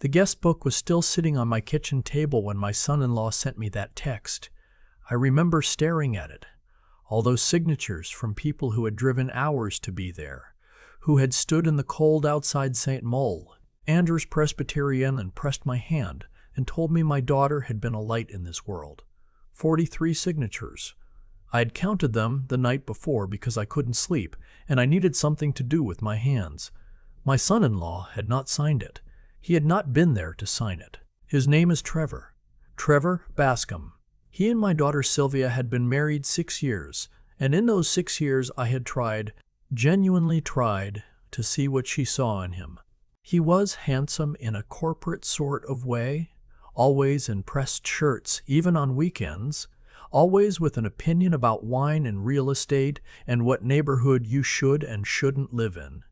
The guest book was still sitting on my kitchen table when my son-in-law sent me that text. I remember staring at it. All those signatures from people who had driven hours to be there, who had stood in the cold outside St. Mole, Andrews Presbyterian, and pressed my hand and told me my daughter had been a light in this world. 43 signatures. I had counted them the night before because I couldn't sleep, and I needed something to do with my hands. My son-in-law had not signed it. He had not been there to sign it. His name is Trevor. Trevor Bascom. He and my daughter Sylvia had been married 6 years, and in those 6 years I had tried, genuinely tried, to see what she saw in him. He was handsome in a corporate sort of way, always in pressed shirts, even on weekends, always with an opinion about wine and real estate and what neighborhood you should and shouldn't live in.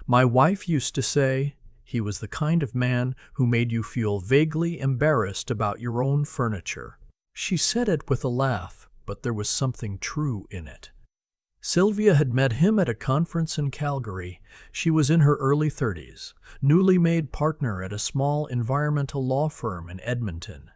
My wife used to say he was the kind of man who made you feel vaguely embarrassed about your own furniture. She said it with a laugh, but there was something true in it. Sylvia had met him at a conference in Calgary. She was in her early 30s, newly made partner at a small environmental law firm in Edmonton,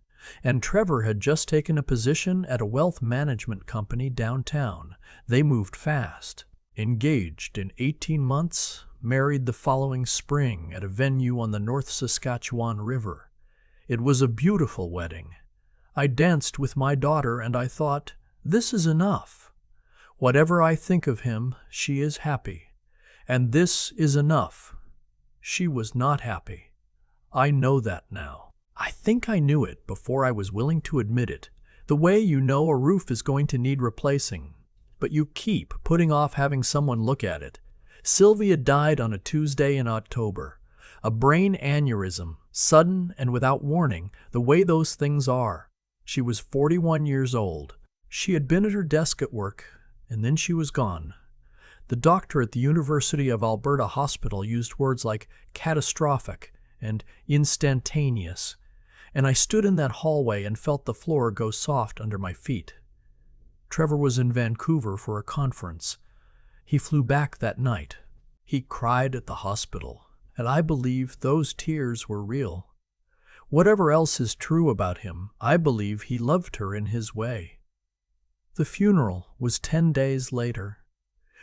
and Trevor had just taken a position at a wealth management company downtown. They moved fast, engaged in 18 months, married the following spring at a venue on the North Saskatchewan River. It was a beautiful wedding. I danced with my daughter and I thought, this is enough. Whatever I think of him, she is happy. And this is enough. She was not happy. I know that now. I think I knew it before I was willing to admit it. The way you know a roof is going to need replacing, but you keep putting off having someone look at it. Sylvia died on a Tuesday in October. A brain aneurysm, sudden and without warning, the way those things are. She was 41 years old. She had been at her desk at work, and then she was gone. The doctor at the University of Alberta Hospital used words like catastrophic and instantaneous, and I stood in that hallway and felt the floor go soft under my feet. Trevor was in Vancouver for a conference. He flew back that night. He cried at the hospital, and I believe those tears were real. Whatever else is true about him, I believe he loved her in his way. The funeral was 10 days later.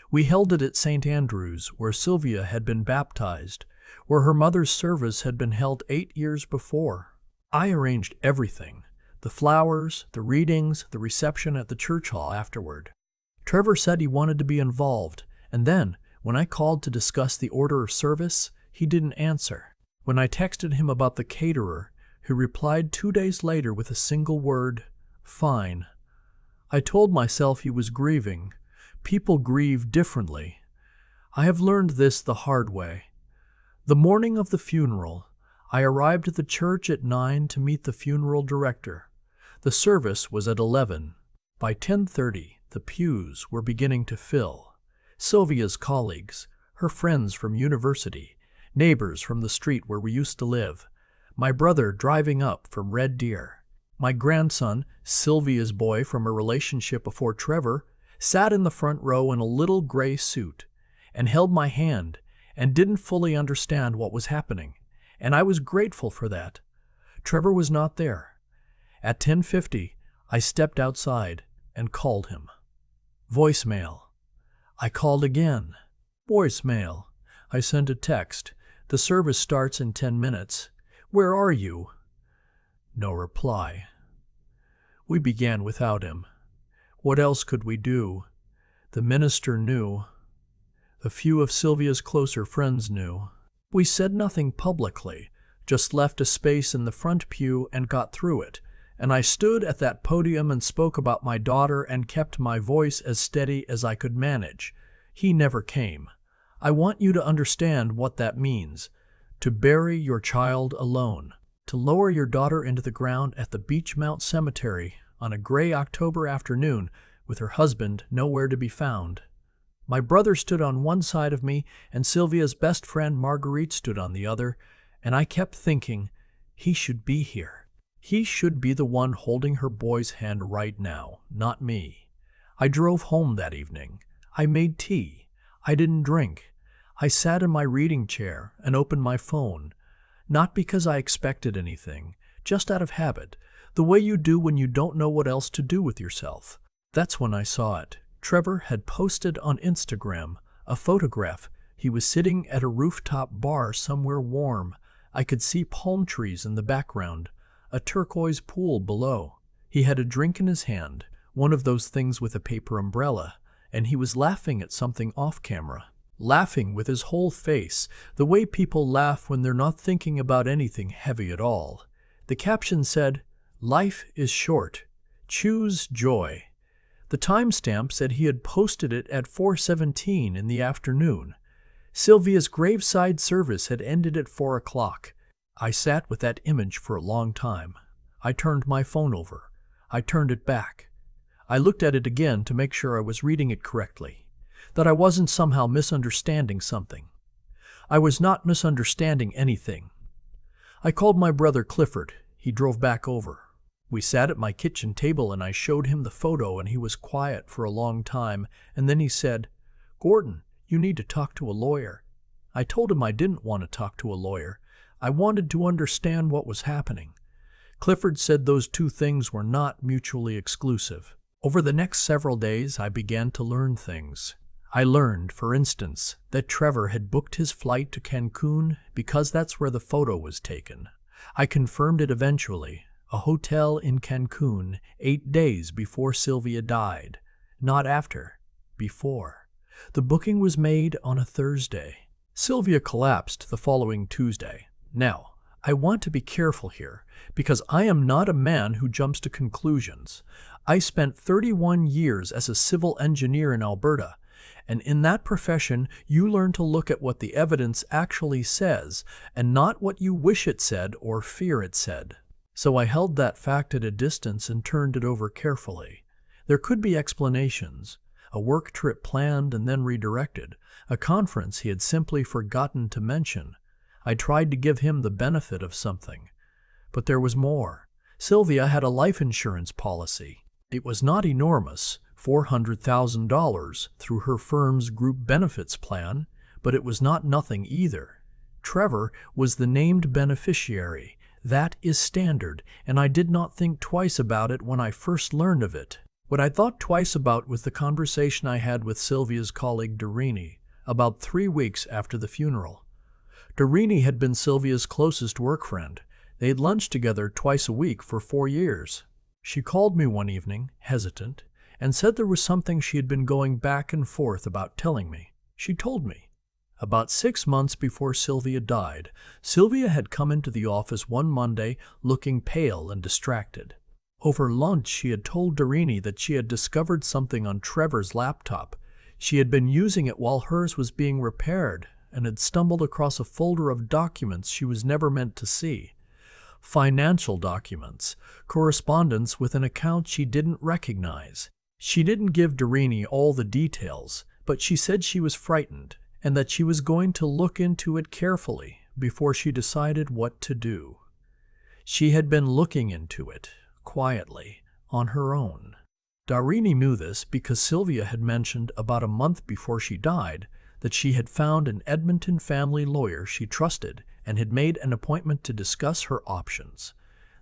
We held it at St. Andrews, where Sylvia had been baptized, where her mother's service had been held 8 years before. I arranged everything, the flowers, the readings, the reception at the church hall afterward. Trevor said he wanted to be involved, and then, when I called to discuss the order of service, he didn't answer. When I texted him about the caterer, he replied 2 days later with a single word, "Fine." I told myself he was grieving. People grieve differently. I have learned this the hard way. The morning of the funeral, I arrived at the church at 9 to meet the funeral director. The service was at 11. By 10:30, the pews were beginning to fill. Sylvia's colleagues, her friends from university, neighbors from the street where we used to live, my brother driving up from Red Deer. My grandson, Sylvia's boy from a relationship before Trevor, sat in the front row in a little gray suit and held my hand and didn't fully understand what was happening, and I was grateful for that. Trevor was not there. At 10:50, I stepped outside and called him. Voicemail. I called again. Voicemail. I sent a text. The service starts in 10 minutes. Where are you? No reply. We began without him. What else could we do? The minister knew. A few of Sylvia's closer friends knew. We said nothing publicly, just left a space in the front pew and got through it, and I stood at that podium and spoke about my daughter and kept my voice as steady as I could manage. He never came. I want you to understand what that means. To bury your child alone. To lower your daughter into the ground at the Beechmount Cemetery on a gray October afternoon with her husband nowhere to be found. My brother stood on one side of me and Sylvia's best friend Marguerite stood on the other, and I kept thinking, he should be here. He should be the one holding her boy's hand right now, not me. I drove home that evening. I made tea. I didn't drink. I sat in my reading chair and opened my phone. Not because I expected anything, just out of habit, the way you do when you don't know what else to do with yourself. That's when I saw it. Trevor had posted on Instagram a photograph. He was sitting at a rooftop bar somewhere warm. I could see palm trees in the background, a turquoise pool below. He had a drink in his hand, one of those things with a paper umbrella, and he was laughing at something off camera. Laughing with his whole face, the way people laugh when they're not thinking about anything heavy at all. The caption said, "Life is short. Choose joy." The timestamp said he had posted it at 4:17 in the afternoon. Sylvia's graveside service had ended at 4 o'clock. I sat with that image for a long time. I turned my phone over. I turned it back. I looked at it again to make sure I was reading it correctly, that I wasn't somehow misunderstanding something. I was not misunderstanding anything. I called my brother Clifford. He drove back over. We sat at my kitchen table and I showed him the photo, and he was quiet for a long time, and then he said, "Gordon, you need to talk to a lawyer." I told him I didn't want to talk to a lawyer. I wanted to understand what was happening. Clifford said those two things were not mutually exclusive. Over the next several days, I began to learn things. I learned, for instance, that Trevor had booked his flight to Cancun because that's where the photo was taken. I confirmed it eventually. A hotel in Cancun 8 days before Sylvia died. Not after. Before. The booking was made on a Thursday. Sylvia collapsed the following Tuesday. Now, I want to be careful here, because I am not a man who jumps to conclusions. I spent 31 years as a civil engineer in Alberta, and in that profession, you learn to look at what the evidence actually says, and not what you wish it said or fear it said. So I held that fact at a distance and turned it over carefully. There could be explanations. A work trip planned and then redirected. A conference he had simply forgotten to mention. I tried to give him the benefit of something. But there was more. Sylvia had a life insurance policy. It was not enormous, $400,000 through her firm's group benefits plan, but it was not nothing either. Trevor was the named beneficiary. That is standard, and I did not think twice about it when I first learned of it. What I thought twice about was the conversation I had with Sylvia's colleague Doreen, about 3 weeks after the funeral. Doreen had been Sylvia's closest work friend. They had lunched together twice a week for 4 years. She called me one evening, hesitant, and said there was something she had been going back and forth about telling me. She told me. About 6 months before Sylvia died, Sylvia had come into the office one Monday looking pale and distracted. Over lunch, she had told Doreen that she had discovered something on Trevor's laptop. She had been using it while hers was being repaired and had stumbled across a folder of documents she was never meant to see. Financial documents, correspondence with an account she didn't recognize. She didn't give Doreen all the details, but she said she was frightened and that she was going to look into it carefully before she decided what to do. She had been looking into it, quietly, on her own. Doreen knew this because Sylvia had mentioned about a month before she died that she had found an Edmonton family lawyer she trusted and had made an appointment to discuss her options.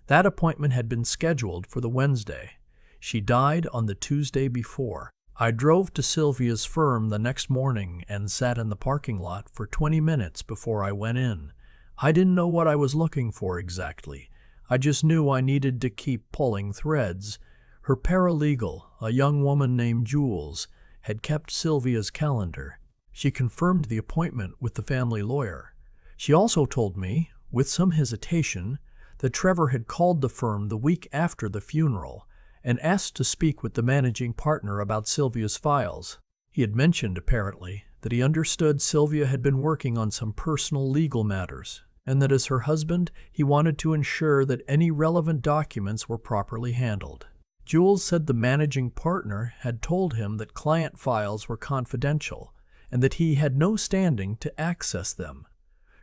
That appointment had been scheduled for the Wednesday. She died on the Tuesday before. I drove to Sylvia's firm the next morning and sat in the parking lot for 20 minutes before I went in. I didn't know what I was looking for exactly. I just knew I needed to keep pulling threads. Her paralegal, a young woman named Jules, had kept Sylvia's calendar. She confirmed the appointment with the family lawyer. She also told me, with some hesitation, that Trevor had called the firm the week after the funeral and asked to speak with the managing partner about Sylvia's files. He had mentioned, apparently, that he understood Sylvia had been working on some personal legal matters, and that as her husband, he wanted to ensure that any relevant documents were properly handled. Jules said the managing partner had told him that client files were confidential and that he had no standing to access them.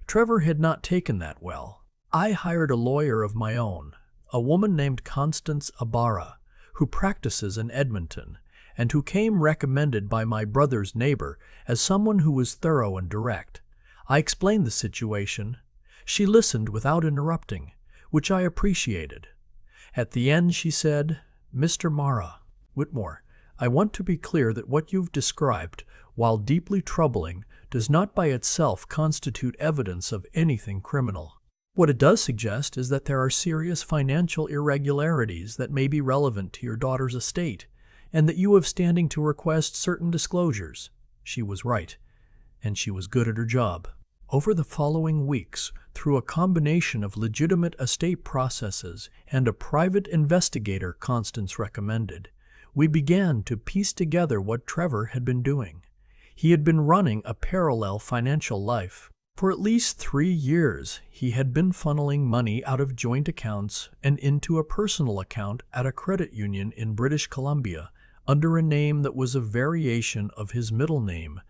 Trevor had not taken that well. I hired a lawyer of my own, a woman named Constance Ibarra, who practices in Edmonton, and who came recommended by my brother's neighbor as someone who was thorough and direct. I explained the situation. She listened without interrupting, which I appreciated. At the end she said, "Mr. Mara Whitmore, I want to be clear that what you've described, while deeply troubling, does not by itself constitute evidence of anything criminal. What it does suggest is that there are serious financial irregularities that may be relevant to your daughter's estate, and that you have standing to request certain disclosures." She was right, and she was good at her job. Over the following weeks, through a combination of legitimate estate processes and a private investigator Constance recommended, we began to piece together what Trevor had been doing. He had been running a parallel financial life. For at least 3 years, he had been funneling money out of joint accounts and into a personal account at a credit union in British Columbia under a name that was a variation of his middle name,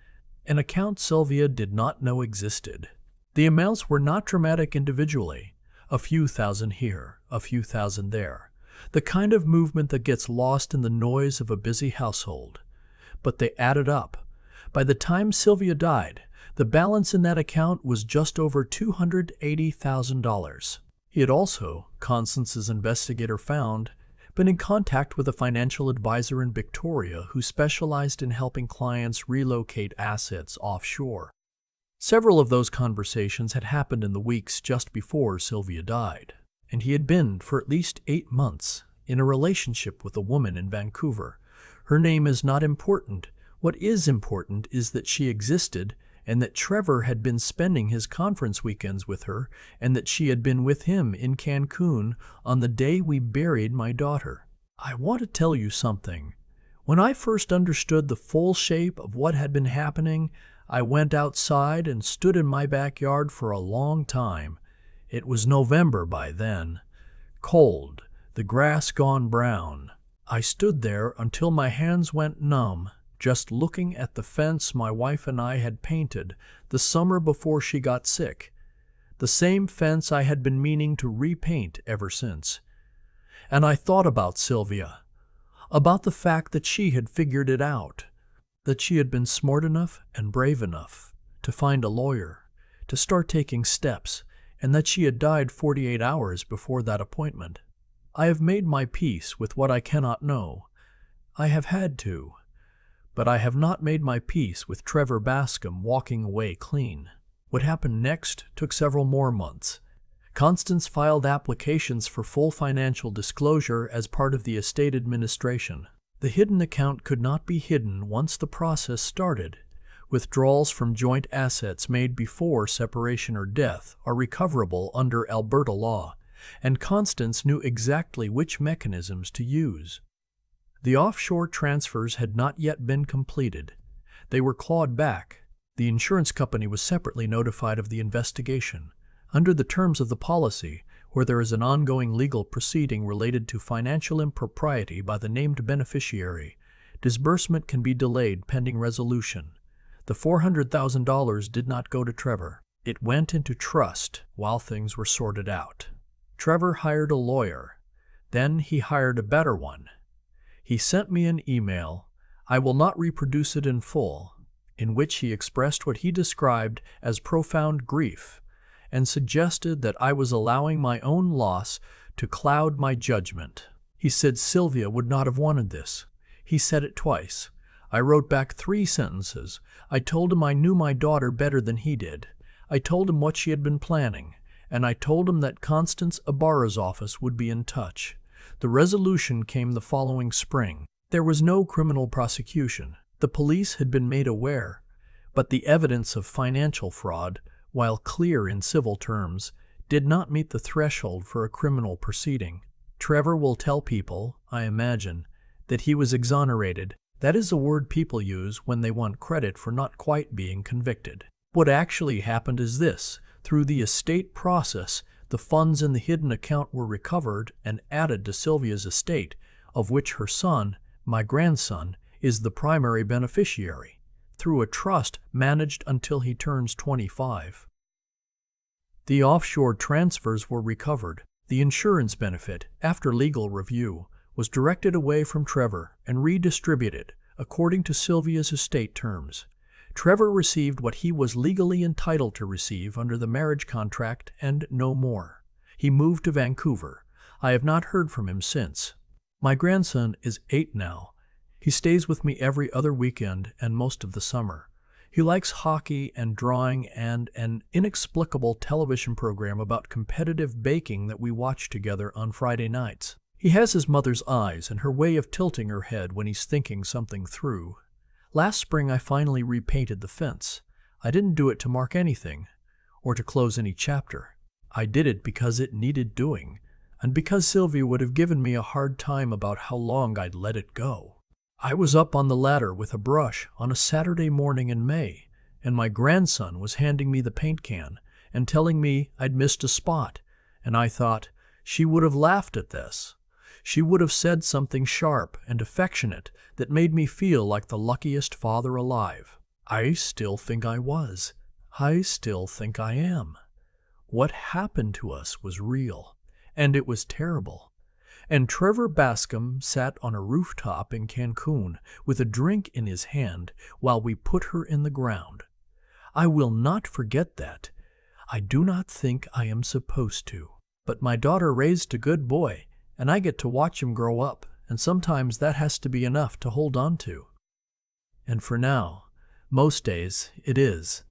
an account Sylvia did not know existed. The amounts were not dramatic individually, a few thousand here, a few thousand there, the kind of movement that gets lost in the noise of a busy household. But they added up. By the time Sylvia died, the balance in that account was just over $280,000. He had also, Constance's investigator found, been in contact with a financial advisor in Victoria who specialized in helping clients relocate assets offshore. Several of those conversations had happened in the weeks just before Sylvia died, and he had been, for at least 8 months, in a relationship with a woman in Vancouver. Her name is not important. What is important is that she existed, and that Trevor had been spending his conference weekends with her, and that she had been with him in Cancun on the day we buried my daughter. I want to tell you something. When I first understood the full shape of what had been happening, I went outside and stood in my backyard for a long time. It was November by then. Cold, the grass gone brown. I stood there until my hands went numb, just looking at the fence my wife and I had painted the summer before she got sick, the same fence I had been meaning to repaint ever since. And I thought about Sylvia, about the fact that she had figured it out, that she had been smart enough and brave enough to find a lawyer, to start taking steps, and that she had died 48 hours before that appointment. I have made my peace with what I cannot know. I have had to. But I have not made my peace with Trevor Bascom walking away clean. What happened next took several more months. Constance filed applications for full financial disclosure as part of the estate administration. The hidden account could not be hidden once the process started. Withdrawals from joint assets made before separation or death are recoverable under Alberta law, and Constance knew exactly which mechanisms to use. The offshore transfers had not yet been completed. They were clawed back. The insurance company was separately notified of the investigation. Under the terms of the policy, where there is an ongoing legal proceeding related to financial impropriety by the named beneficiary, disbursement can be delayed pending resolution. The $400,000 did not go to Trevor. It went into trust while things were sorted out. Trevor hired a lawyer. Then he hired a better one. He sent me an email, I will not reproduce it in full, in which he expressed what he described as profound grief and suggested that I was allowing my own loss to cloud my judgment. He said Sylvia would not have wanted this. He said it twice. I wrote back 3 sentences. I told him I knew my daughter better than he did. I told him what she had been planning, and I told him that Constance Ibarra's office would be in touch. The resolution came the following spring. There was no criminal prosecution. The police had been made aware, but the evidence of financial fraud, while clear in civil terms, did not meet the threshold for a criminal proceeding. Trevor will tell people, I imagine, that he was exonerated. That is a word people use when they want credit for not quite being convicted. What actually happened is this. Through the estate process, the funds in the hidden account were recovered and added to Sylvia's estate, of which her son, my grandson, is the primary beneficiary, through a trust managed until he turns 25. The offshore transfers were recovered. The insurance benefit, after legal review, was directed away from Trevor and redistributed according to Sylvia's estate terms. Trevor received what he was legally entitled to receive under the marriage contract and no more. He moved to Vancouver. I have not heard from him since. My grandson is 8 now. He stays with me every other weekend and most of the summer. He likes hockey and drawing and an inexplicable television program about competitive baking that we watch together on Friday nights. He has his mother's eyes and her way of tilting her head when he's thinking something through. Last spring I finally repainted the fence. I didn't do it to mark anything or to close any chapter. I did it because it needed doing, and because Sylvia would have given me a hard time about how long I'd let it go. I was up on the ladder with a brush on a Saturday morning in May, and my grandson was handing me the paint can and telling me I'd missed a spot, and I thought she would have laughed at this. She would have said something sharp and affectionate that made me feel like the luckiest father alive. I still think I was. I still think I am. What happened to us was real, and it was terrible. And Trevor Bascom sat on a rooftop in Cancun with a drink in his hand while we put her in the ground. I will not forget that. I do not think I am supposed to. But my daughter raised a good boy, and I get to watch him grow up, and sometimes that has to be enough to hold on to. And for now, most days, it is.